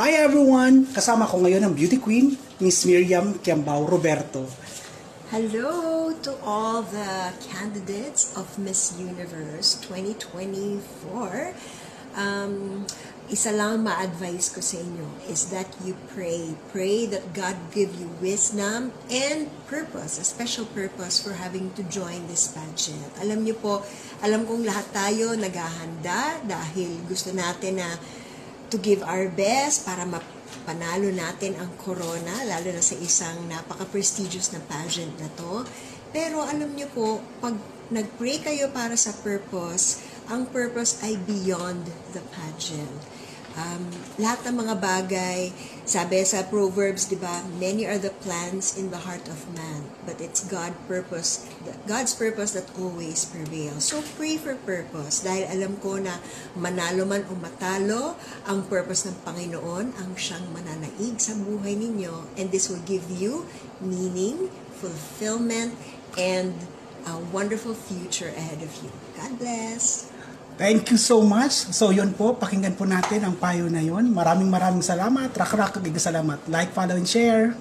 Hi everyone! Kasama ko ngayon ang beauty queen, Miss Miriam Kiambao Roberto. Hello to all the candidates of Miss Universe 2024. Isa lang ma-advise ko sa inyo is that you pray. Pray that God give you wisdom and purpose, a special purpose for having to join this pageant. Alam niyo po, alam kong lahat tayo naghahanda dahil gusto natin na to give our best para mapanalo natin ang corona, lalo na sa isang napaka-prestigious na pageant na to. Pero alam niyo po, pag nag-pray kayo para sa purpose, ang purpose ay beyond the pageant. Lahat ng mga bagay, sabi sa Proverbs, di ba, many are the plans in the heart of man, but it's God's purpose that always prevails. So pray for purpose, dahil alam ko na manalo man o matalo, ang purpose ng Panginoon ang siyang mananaig sa buhay ninyo, and this will give you meaning, fulfillment, and a wonderful future ahead of you. God bless! Thank you so much. So yun po, pakinggan po natin ang payo na yun. Maraming salamat. Rak-rak, salamat. Like, follow, and share.